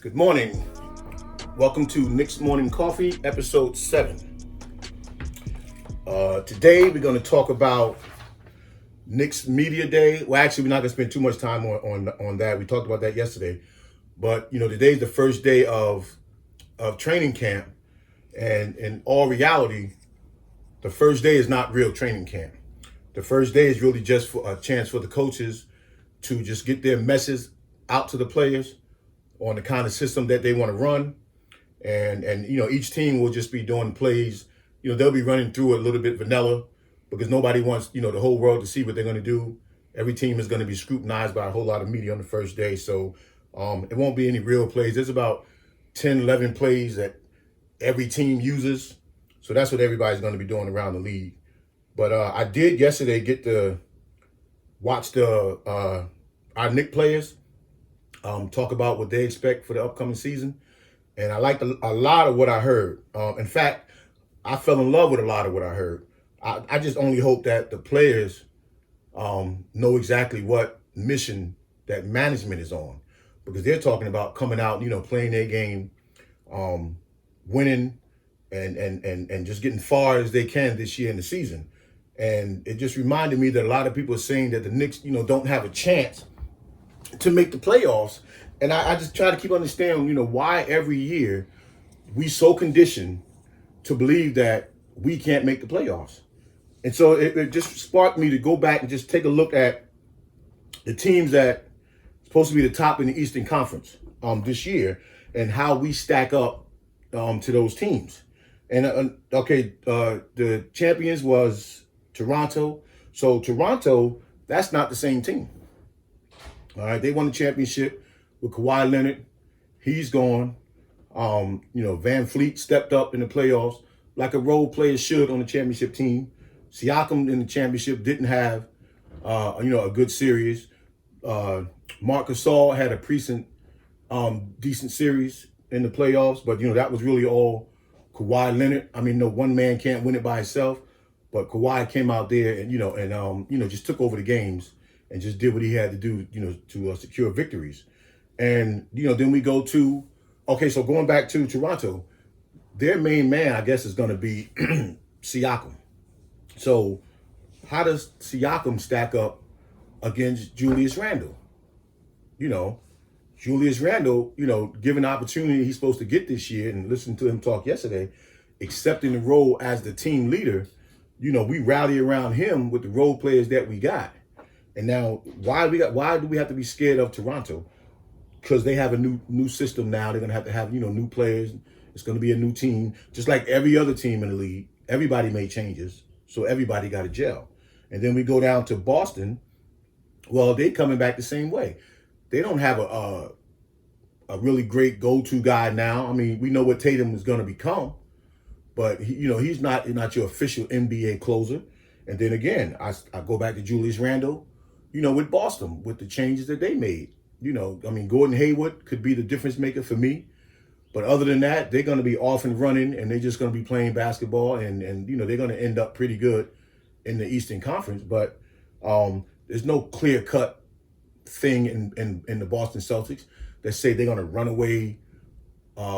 Good morning. Welcome to Knicks Morning Coffee, episode 7. Today we're going to talk about Knicks Media Day. Well, actually, we're not going to spend too much time on that. We talked about that yesterday. But, today's the first day of training camp. And in all reality, the first day is not real training camp. The first day is really just for a chance for the coaches to just get their message out to the players on the kind of system that they want to run. And each team will just be doing plays. They'll be running through it a little bit vanilla because nobody wants, the whole world to see what they're going to do. Every team is going to be scrutinized by a whole lot of media on the first day. So it won't be any real plays. There's about 10, 11 plays that every team uses. So that's what everybody's going to be doing around the league. But I did yesterday get to watch our Knicks players talk about what they expect for the upcoming season. And I liked a lot of what I heard. In fact, I fell in love with a lot of what I heard. I just only hope that the players know exactly what mission that management is on. Because they're talking about coming out, playing their game, winning, and just getting far as they can this year in the season. And it just reminded me that a lot of people are saying that the Knicks, don't have a chance to make the playoffs. And I just try to keep understanding, why every year we so conditioned to believe that we can't make the playoffs. And so it just sparked me to go back and just take a look at the teams that are supposed to be the top in the Eastern Conference this year and how we stack up to those teams. And the champions was Toronto. So Toronto, that's not the same team. All right, they won the championship with Kawhi Leonard. He's gone. Van Fleet stepped up in the playoffs like a role player should on the championship team. Siakam in the championship didn't have, a good series. Marc Gasol had a decent series in the playoffs, but that was really all Kawhi Leonard. I mean, no one man can't win it by himself, but Kawhi came out there and just took over the games and just did what he had to do, to secure victories. And, then we go to, so going back to Toronto, their main man, I guess, is going to be Siakam. So how does Siakam stack up against Julius Randle? Julius Randle, given the opportunity he's supposed to get this year, and listening to him talk yesterday, accepting the role as the team leader, we rally around him with the role players that we got. And now, why do we have to be scared of Toronto? Because they have a new system now. They're gonna have new players. It's gonna be a new team, just like every other team in the league. Everybody made changes, so everybody got to gel. And then we go down to Boston. Well, they coming back the same way. They don't have a really great go-to guy now. I mean, we know what Tatum is gonna become, but he's not your official NBA closer. And then again, I go back to Julius Randle. With Boston, with the changes that they made. Gordon Hayward could be the difference maker for me. But other than that, they're going to be off and running, and they're just going to be playing basketball, and they're going to end up pretty good in the Eastern Conference. But there's no clear-cut thing in the Boston Celtics that say they're going to run away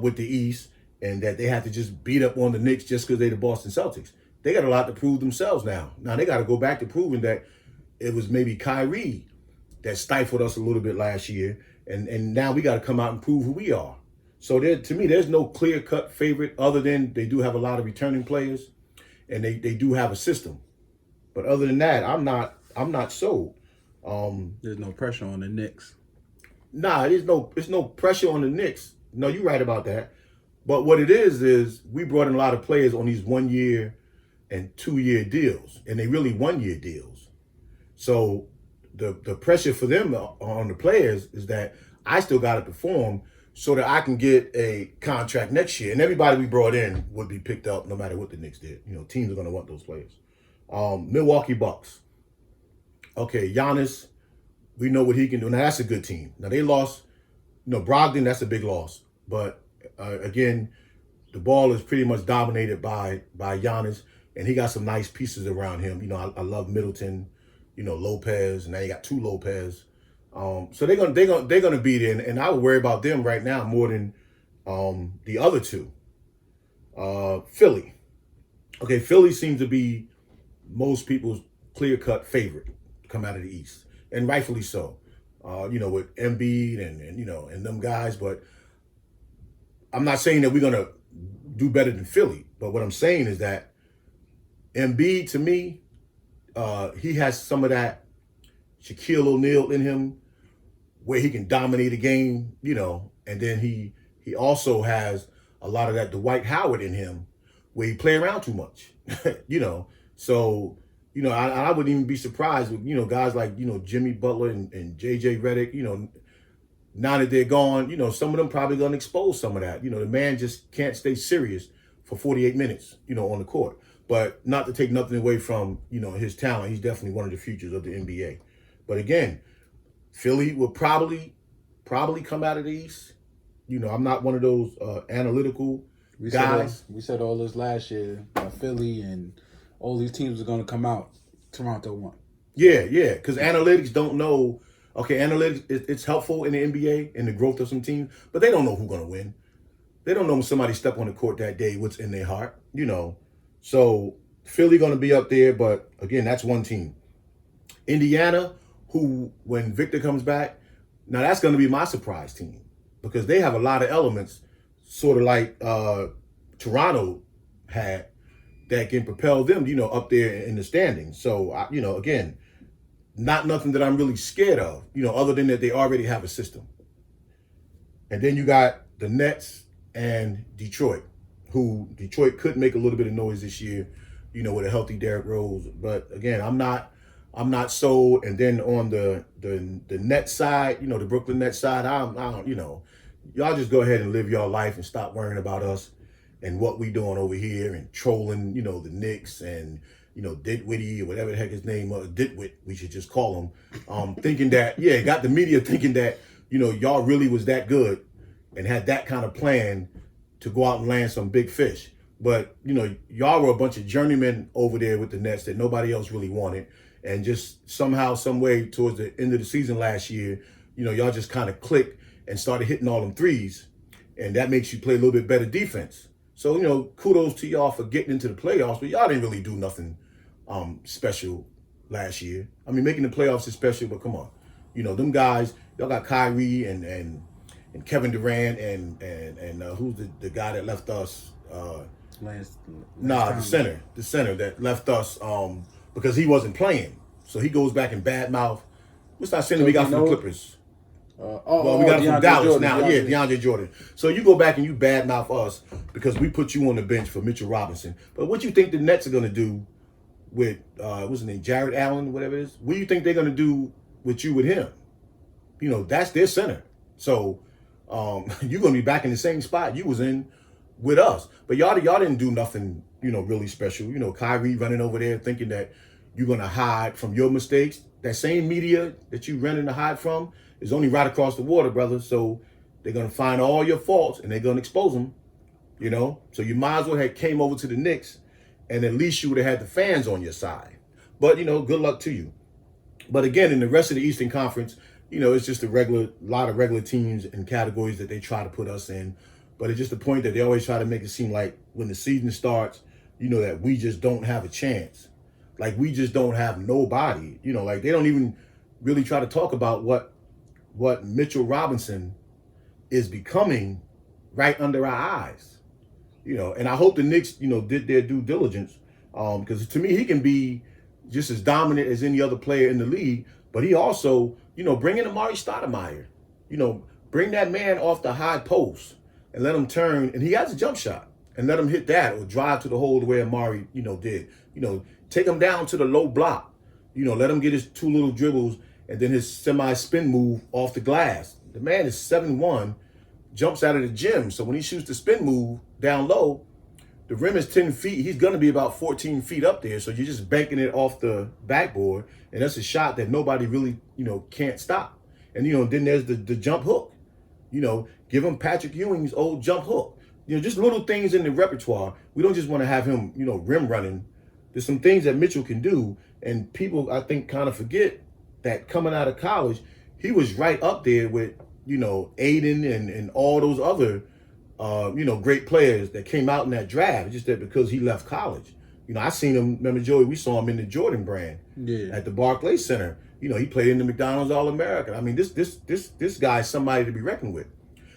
with the East and that they have to just beat up on the Knicks just because they're the Boston Celtics. They got a lot to prove themselves now. Now, they got to go back to proving that it was maybe Kyrie that stifled us a little bit last year. And now we got to come out and prove who we are. So to me, there's no clear-cut favorite other than they do have a lot of returning players and they do have a system. But other than that, I'm not sold. There's no pressure on the Knicks. Nah, there's no pressure on the Knicks. No, you're right about that. But what it is we brought in a lot of players on these 1 year and 2 year deals, and they really 1 year deals. So the pressure for them on the players is that I still got to perform so that I can get a contract next year. And everybody we brought in would be picked up no matter what the Knicks did. Teams are going to want those players. Milwaukee Bucks. Okay, Giannis, we know what he can do. Now, that's a good team. Now, they lost, Brogdon, that's a big loss. But, again, the ball is pretty much dominated by Giannis, and he got some nice pieces around him. I love Middleton, Lopez, and now you got two Lopez. So they're gonna be there, and I would worry about them right now more than the other two. Philly. Okay, Philly seems to be most people's clear-cut favorite to come out of the East, and rightfully so. With Embiid and them guys, but I'm not saying that we're gonna do better than Philly. But what I'm saying is that Embiid, to me, he has some of that Shaquille O'Neal in him, where he can dominate a game, and then he also has a lot of that Dwight Howard in him, where he play around too much, So, I wouldn't even be surprised with, guys like, Jimmy Butler and JJ Redick, now that they're gone, some of them probably going to expose some of that. The man just can't stay serious for 48 minutes, on the court. But not to take nothing away from, his talent. He's definitely one of the futures of the NBA. But again, Philly will probably come out of the East. I'm not one of those analytical guys. We said all this last year about Philly and all these teams are going to come out. Toronto won. Yeah, because analytics don't know. Okay, analytics, it's helpful in the NBA and the growth of some teams, but they don't know who's going to win. They don't know when somebody step on the court that day, what's in their heart, So Philly going to be up there, but again, that's one team. Indiana, who, when Victor comes back, now that's going to be my surprise team because they have a lot of elements, sort of like Toronto had, that can propel them, up there in the standings. So, again, not nothing that I'm really scared of, other than that they already have a system. And then you got the Nets and Detroit, who Detroit could make a little bit of noise this year, with a healthy Derrick Rose. But again, I'm not sold. And then on the Nets side, the Brooklyn Nets side, I don't, y'all just go ahead and live your life and stop worrying about us and what we doing over here and trolling, the Knicks and, Ditwitty or whatever the heck his name was, Ditwit, we should just call him, thinking that, got the media thinking that, y'all really was that good and had that kind of plan to go out and land some big fish. But, y'all were a bunch of journeymen over there with the Nets that nobody else really wanted. And just somehow, some way towards the end of the season last year, y'all just kind of clicked and started hitting all them threes. And that makes you play a little bit better defense. So, kudos to y'all for getting into the playoffs, but y'all didn't really do nothing special last year. I mean, making the playoffs is special, but come on. Them guys, y'all got Kyrie and Kevin Durant and who's the guy that left us? The center that left us because he wasn't playing. So he goes back and badmouth. What's that center we got from the Clippers? We got him from Dallas Jordan, now. DeAndre Jordan. So you go back and you badmouth us because we put you on the bench for Mitchell Robinson. But what you think the Nets are going to do with, what's his name, Jared Allen, whatever it is? What do you think they're going to do with you with him? That's their center. So you're going to be back in the same spot you was in with us. But y'all didn't do nothing, really special. Kyrie running over there thinking that you're going to hide from your mistakes. That same media that you running to hide from is only right across the water, brother. So they're going to find all your faults and they're going to expose them, So you might as well have came over to the Knicks and at least you would have had the fans on your side. But, good luck to you. But again, in the rest of the Eastern Conference, it's just a lot of regular teams and categories that they try to put us in. But it's just the point that they always try to make it seem like when the season starts, that we just don't have a chance. Like we just don't have nobody, like they don't even really try to talk about what Mitchell Robinson is becoming right under our eyes, and I hope the Knicks, did their due diligence, because to me, he can be just as dominant as any other player in the league, but he also, bring in Amari Stoudemire, bring that man off the high post and let him turn, and he has a jump shot, and let him hit that or drive to the hole the way Amari, did, take him down to the low block, let him get his two little dribbles and then his semi-spin move off the glass. The man is 7'1", jumps out of the gym. So when he shoots the spin move down low, the rim is 10 feet. He's going to be about 14 feet up there. So you're just banking it off the backboard. And that's a shot that nobody really, can't stop. And, then there's the jump hook. Give him Patrick Ewing's old jump hook. Just little things in the repertoire. We don't just want to have him, rim running. There's some things that Mitchell can do. And people, I think, kind of forget that coming out of college, he was right up there with, Aiden and all those other, great players that came out in that draft. It's just that because he left college. I seen him, remember Joey, we saw him in the Jordan brand at the Barclays Center. He played in the McDonald's All-American. I mean, this guy's somebody to be reckoned with.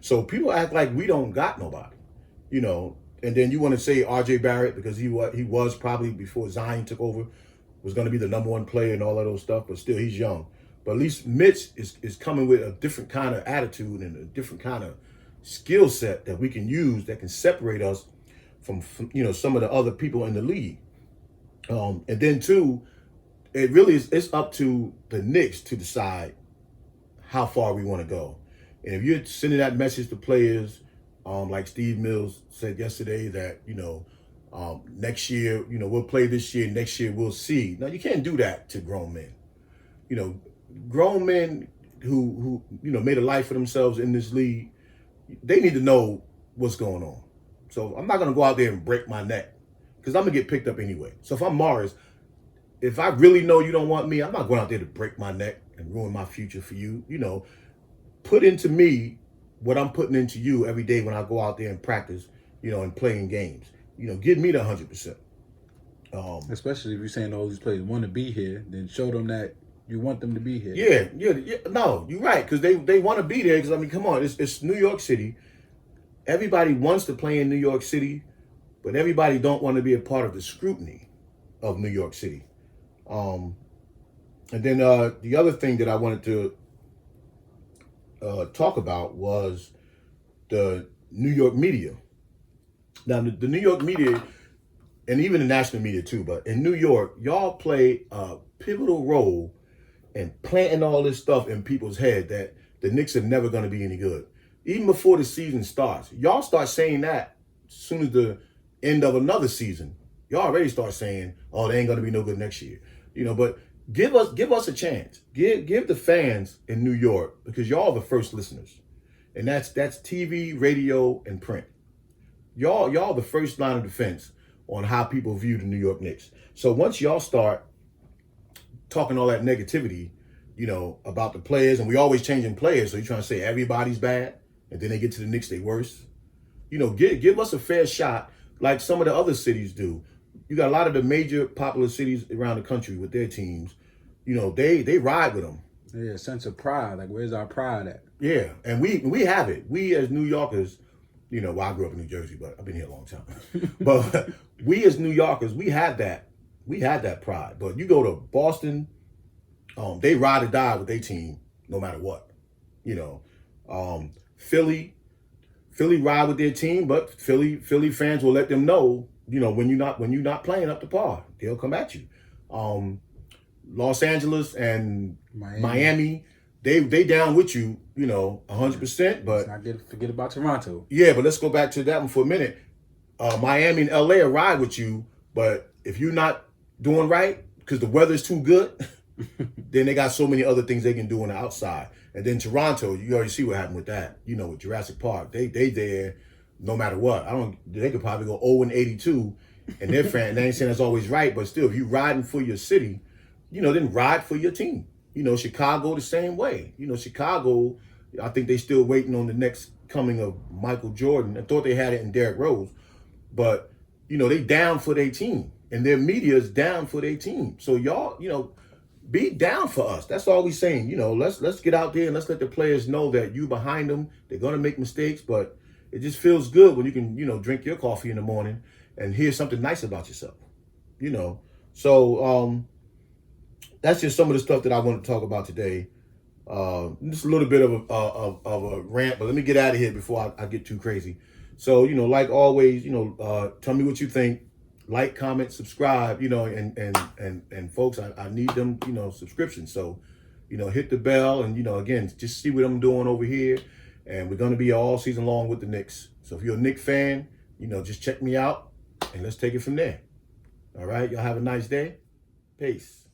So people act like we don't got nobody, and then you want to say RJ Barrett because he was probably before Zion took over, was going to be the number one player and all of those stuff, but still he's young. But at least Mitch is coming with a different kind of attitude and a different kind of skill set that we can use that can separate us from some of the other people in the league. And then too, it really it's up to the Knicks to decide how far we want to go. And if you're sending that message to players, like Steve Mills said yesterday that, next year, we'll play this year, next year we'll see. Now you can't do that to grown men. Grown men who made a life for themselves in this league, they need to know what's going on. So I'm not going to go out there and break my neck because I'm going to get picked up anyway. So if I'm Morris, if I really know you don't want me, I'm not going out there to break my neck and ruin my future for you. Put into me what I'm putting into you every day when I go out there and practice, and playing games. Give me the 100%. Especially if you're saying all these players want to be here, then show them that you want them to be here. Yeah. No, you're right, because they want to be there. Because, I mean, come on, it's New York City. Everybody wants to play in New York City, but everybody don't want to be a part of the scrutiny of New York City. And then the other thing that I wanted to talk about was the New York media. Now, the New York media, and even the national media too, but in New York, y'all play a pivotal role in planting all this stuff in people's head that the Knicks are never going to be any good. Even before the season starts, y'all start saying that as soon as the end of another season. Y'all already start saying, "Oh, they ain't going to be no good next year." But give us a chance. Give the fans in New York, because y'all are the first listeners, and that's TV, radio, and print. Y'all the first line of defense on how people view the New York Knicks. So once y'all start talking all that negativity, about the players, and we always changing players, so you're trying to say everybody's bad, and then they get to the Knicks, they worse. Give us a fair shot like some of the other cities do. You got a lot of the major popular cities around the country with their teams. They ride with them. Yeah, sense of pride. Like, where's our pride at? Yeah, and we have it. We as New Yorkers, well, I grew up in New Jersey, but I've been here a long time. But we as New Yorkers, we had that. We had that pride. But you go to Boston, they ride or die with their team no matter what. Philly ride with their team, but Philly fans will let them know, when you're not playing up to par, they'll come at you. Los Angeles and Miami, they down with you, 100%. But let's not forget about Toronto. Yeah, but let's go back to that one for a minute. Miami and LA will ride with you, but if you're not doing right because the weather's too good, then they got so many other things they can do on the outside. And then Toronto, you already see what happened with that. With Jurassic Park, they there no matter what. They could probably go 0-82, and their fan. They ain't saying that's always right, but still, if you riding for your city, then ride for your team. Chicago the same way. Chicago, I think they still waiting on the next coming of Michael Jordan. I thought they had it in Derrick Rose, but they down for their team, and their media is down for their team. So y'all, be down for us. That's all we saying. Let's get out there and let's let the players know that you behind them. They're gonna make mistakes, but it just feels good when you can, drink your coffee in the morning and hear something nice about yourself. So that's just some of the stuff that I want to talk about today. Just a little bit of a rant, but let me get out of here before I get too crazy. So, like always, tell me what you think. Like, comment, subscribe, and folks, I need them, subscriptions. So, hit the bell and, again, just see what I'm doing over here. And we're going to be all season long with the Knicks. So if you're a Knicks fan, just check me out and let's take it from there. All right. Y'all have a nice day. Peace.